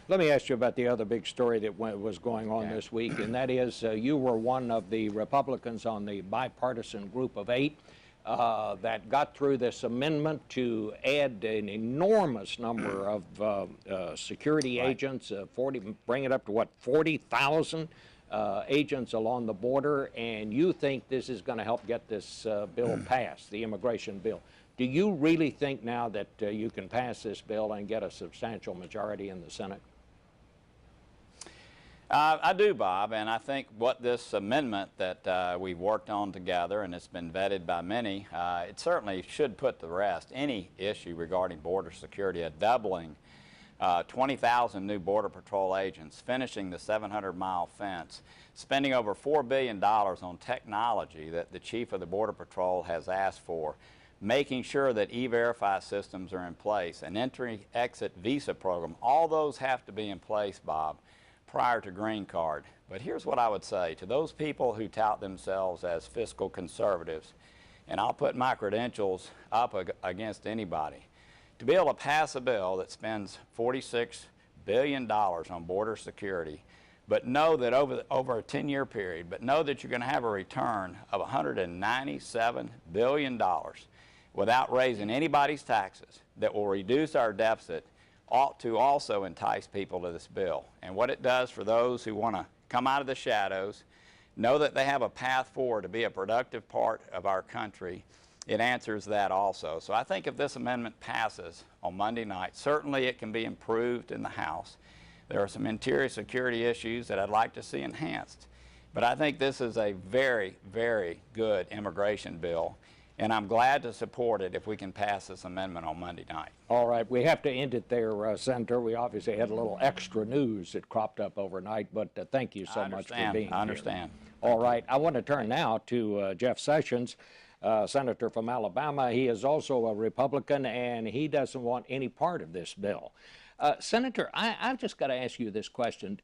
Let me ask you about the other big story that was going on this week, and that is you were one of the Republicans on the bipartisan group of 8 that got through this amendment to add an enormous number of security agents, bring it up to, what, 40,000 agents along the border, and you think this is going to help get this bill passed, the immigration bill. Do you really think now that you can pass this bill and get a substantial majority in the Senate? I do, Bob, and I think what this amendment that we've worked on together, and it's been vetted by many, it certainly should put to rest any issue regarding border security, a doubling 20,000 new Border Patrol agents, finishing the 700-mile fence, spending over $4 billion on technology that the Chief of the Border Patrol has asked for, making sure that E-Verify systems are in place, an entry-exit visa program. All those have to be in place, Bob, prior to green card. But here's what I would say to those people who tout themselves as fiscal conservatives, and I'll put my credentials up against anybody. To be able to pass a bill that spends $46 billion on border security, but know that over a 10-year period, but know that you're going to have a return of $197 billion without raising anybody's taxes, that will reduce our deficit, ought to also entice people to this bill. And what it does for those who want to come out of the shadows, know that they have a path forward to be a productive part of our country, it answers that also. So I think if this amendment passes on Monday night, certainly it can be improved in the House. There are some interior security issues that I'd like to see enhanced. But I think this is a very, very good immigration bill, and I'm glad to support it if we can pass this amendment on Monday night. All right, we have to end it there, Senator. We obviously had a little extra news that cropped up overnight, but thank you so much for being here. I understand. All right, I want to turn now to Jeff Sessions, Senator from Alabama. He is also a Republican, and he doesn't want any part of this bill. Senator, I've just got to ask you this question.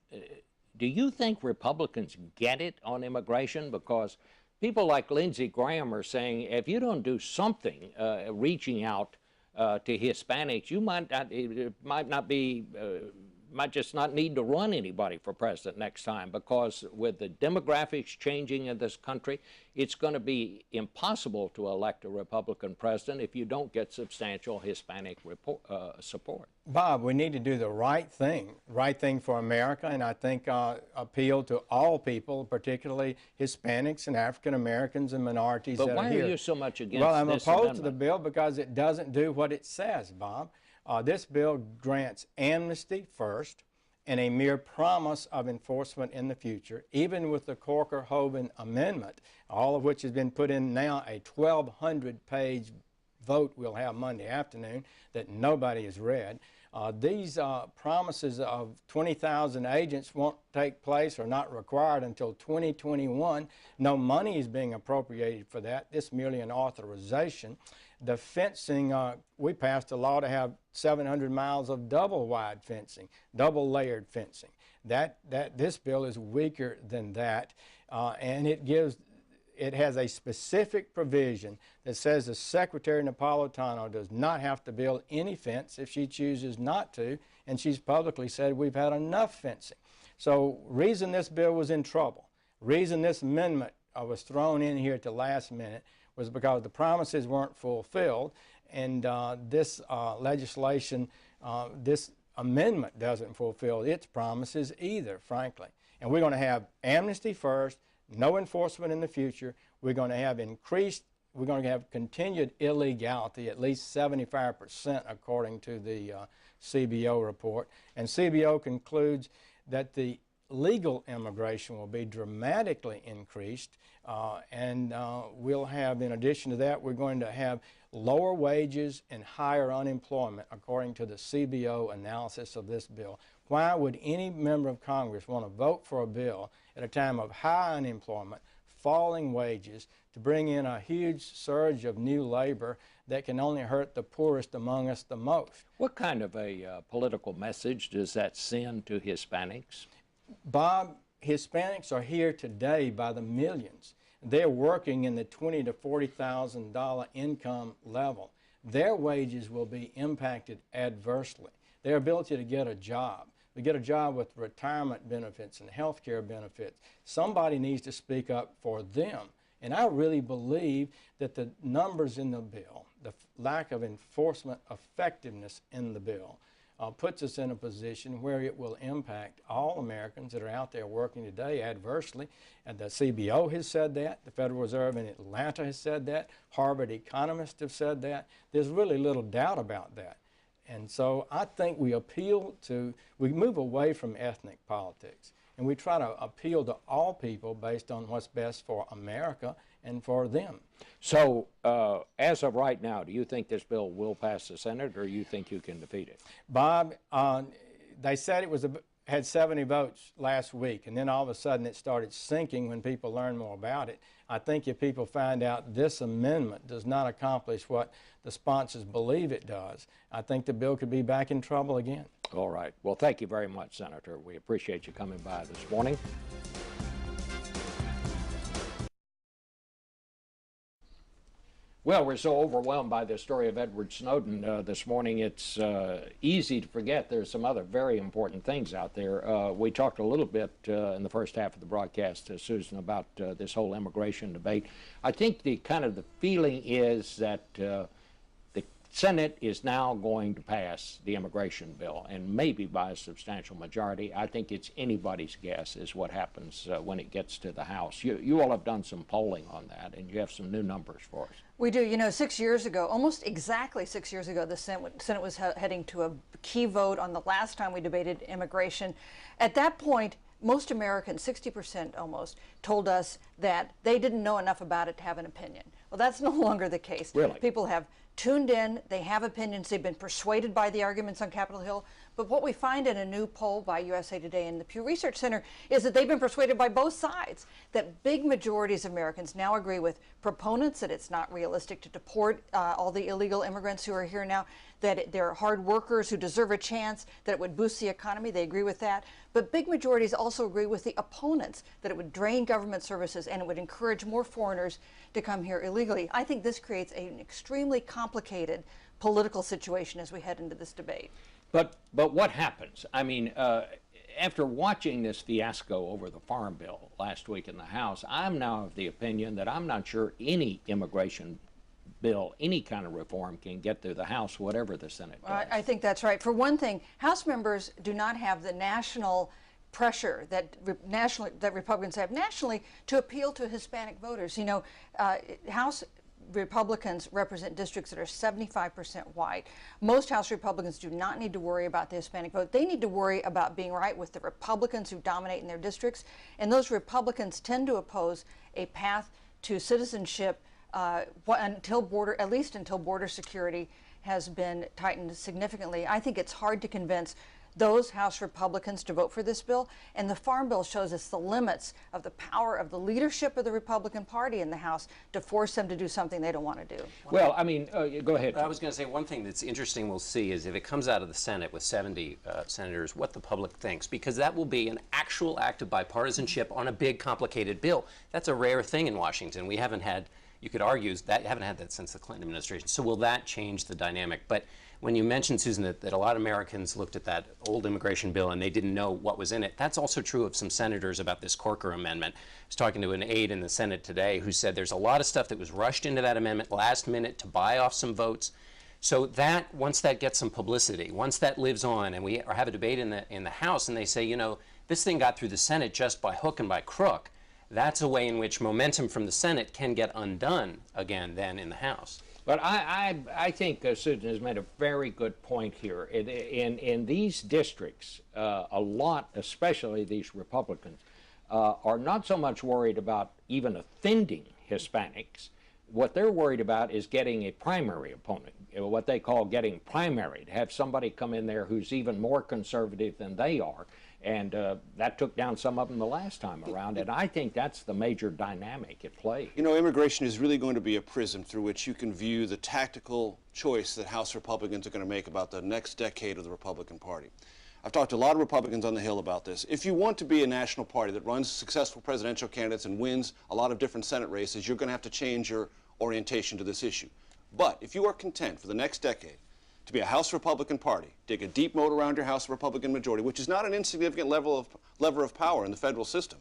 Do you think Republicans get it on immigration? Because people like Lindsey Graham are saying if you don't do something reaching out to Hispanics, you might just not need to run anybody for president next time, because with the demographics changing in this country, it's going to be impossible to elect a Republican president if you don't get substantial Hispanic support. Bob, we need to do the right thing for America, and I think appeal to all people, particularly Hispanics and African Americans and minorities that are here. But why are you so much against this Well, I'm opposed opposed to the bill because it doesn't do what it says, Bob. This bill grants amnesty first and a mere promise of enforcement in the future, even with the Corker-Hoeven amendment, all of which has been put in now, a 1,200-page vote we'll have Monday afternoon that nobody has read. These promises of 20,000 agents won't take place or not required until 2021. No money is being appropriated for that. This is merely an authorization. The fencing, we passed a law to have 700 miles of double-wide fencing, double-layered fencing. This bill is weaker than that, and it has a specific provision that says the Secretary Napolitano does not have to build any fence if she chooses not to, and she's publicly said we've had enough fencing. So reason this bill was in trouble, reason this amendment was thrown in here at the last minute was because the promises weren't fulfilled, and this legislation, this amendment doesn't fulfill its promises either, frankly. And we're going to have amnesty first, no enforcement in the future. We're going to have continued illegality, at least 75% according to the CBO report. And CBO concludes that the legal immigration will be dramatically increased, and we'll have, in addition to that, we're going to have lower wages and higher unemployment according to the CBO analysis of this bill. Why would any member of Congress want to vote for a bill at a time of high unemployment, falling wages, to bring in a huge surge of new labor that can only hurt the poorest among us the most? What kind of a political message does that send to Hispanics? Bob, Hispanics are here today by the millions. They're working in the $20,000 to $40,000 income level. Their wages will be impacted adversely. Their ability to get a job, to get a job with retirement benefits and health care benefits. Somebody needs to speak up for them. And I really believe that the numbers in the bill, the lack of enforcement effectiveness in the bill, puts us in a position where it will impact all Americans that are out there working today adversely. And the CBO has said that. The Federal Reserve in Atlanta has said that. Harvard economists have said that. There's really little doubt about that. And so I think we move away from ethnic politics, and we try to appeal to all people based on what's best for America and for them. So, as of right now, do you think this bill will pass the Senate, or you think you can defeat it? Bob, they said it had 70 votes last week, and then all of a sudden it started sinking when people learned more about it. I think if people find out this amendment does not accomplish what the sponsors believe it does, I think the bill could be back in trouble again. All right. Well, thank you very much, Senator. We appreciate you coming by this morning. Well, we're so overwhelmed by the story of Edward Snowden this morning, it's easy to forget there's some other very important things out there. We talked a little bit in the first half of the broadcast, Susan, about this whole immigration debate. I think the feeling is that the Senate is now going to pass the immigration bill, and maybe by a substantial majority. I think it's anybody's guess is what happens when it gets to the House. You all have done some polling on that, and you have some new numbers for us. We do. You know, 6 years ago, almost exactly 6 years ago, the Senate was heading to a key vote on the last time we debated immigration. At that point, most Americans, 60% almost, told us that they didn't know enough about it to have an opinion. Well, that's no longer the case. Really? People have tuned in, they have opinions, they've been persuaded by the arguments on Capitol Hill. But what we find in a new poll by USA Today and the Pew Research Center is that they've been persuaded by both sides, that big majorities of Americans now agree with proponents that it's not realistic to deport all the illegal immigrants who are here now, that they're hard workers who deserve a chance, that it would boost the economy. They agree with that. But big majorities also agree with the opponents, that it would drain government services and it would encourage more foreigners to come here illegally. I think this creates an extremely complicated political situation as we head into this debate. But what happens? I mean, after watching this fiasco over the Farm Bill last week in the House, I'm now of the opinion that I'm not sure any immigration bill, any kind of reform, can get through the House, whatever the Senate does. I think that's right. For one thing, House members do not have the national pressure that Republicans have nationally to appeal to Hispanic voters. You know, House Republicans represent districts that are 75% white. Most House Republicans do not need to worry about the Hispanic vote. They need to worry about being right with the Republicans who dominate in their districts. And those Republicans tend to oppose a path to citizenship at least until border security has been tightened significantly. I think it's hard to convince those House Republicans to vote for this bill, and the Farm Bill shows us the limits of the power of the leadership of the Republican Party in the House to force them to do something they don't want to do. Well, I mean, go ahead. I was going to say one thing that's interesting we'll see is if it comes out of the Senate with 70 senators, what the public thinks, because that will be an actual act of bipartisanship on a big, complicated bill. That's a rare thing in Washington. We haven't had, you could argue, haven't had that since the Clinton administration. So will that change the dynamic? But when you mentioned, Susan, that a lot of Americans looked at that old immigration bill and they didn't know what was in it, that's also true of some senators about this Corker amendment. I was talking to an aide in the Senate today who said there's a lot of stuff that was rushed into that amendment last minute to buy off some votes. So that, once that gets some publicity, once that lives on and we have a debate in the House and they say, you know, this thing got through the Senate just by hook and by crook, that's a way in which momentum from the Senate can get undone again then in the House. But I think Susan has made a very good point here. In these districts, a lot, especially these Republicans, are not so much worried about even offending Hispanics. What they're worried about is getting a primary opponent, what they call getting primaried, have somebody come in there who's even more conservative than they are. And that took down some of them the last time around, and I think that's the major dynamic at play. You know, immigration is really going to be a prism through which you can view the tactical choice that House Republicans are going to make about the next decade of the Republican Party. I've talked to a lot of Republicans on the Hill about this. If you want to be a national party that runs successful presidential candidates and wins a lot of different Senate races, you're going to have to change your orientation to this issue. But if you are content for the next decade to be a House Republican Party, dig a deep moat around your House Republican majority, which is not an insignificant lever of power in the federal system,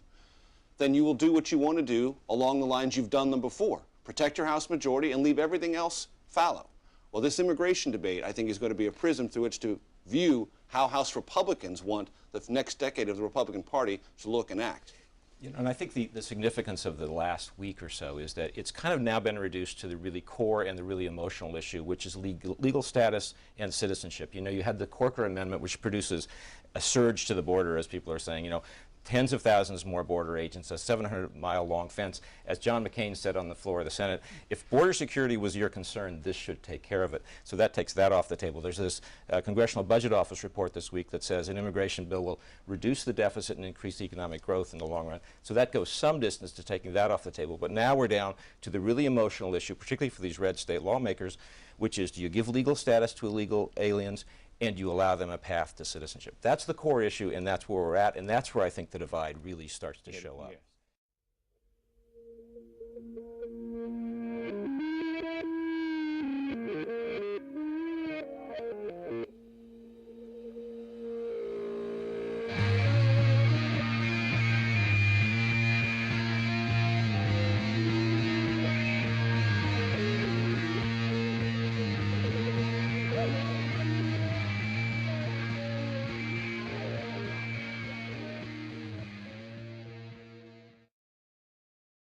then you will do what you want to do along the lines you've done them before. Protect your House majority and leave everything else fallow. Well, this immigration debate, I think, is going to be a prism through which to view how House Republicans want the next decade of the Republican Party to look and act. You know, and I think the significance of the last week or so is that it's kind of now been reduced to the really core and the really emotional issue, which is legal status and citizenship. You know, you had the Corker Amendment, which produces a surge to the border, as people are saying. You know, tens of thousands more border agents, a 700-mile-long fence. As John McCain said on the floor of the Senate, if border security was your concern, this should take care of it. So that takes that off the table. There's this Congressional Budget Office report this week that says an immigration bill will reduce the deficit and increase economic growth in the long run. So that goes some distance to taking that off the table. But now we're down to the really emotional issue, particularly for these red state lawmakers, which is, do you give legal status to illegal aliens, and you allow them a path to citizenship? That's the core issue, and that's where we're at, and that's where I think the divide really starts to show up.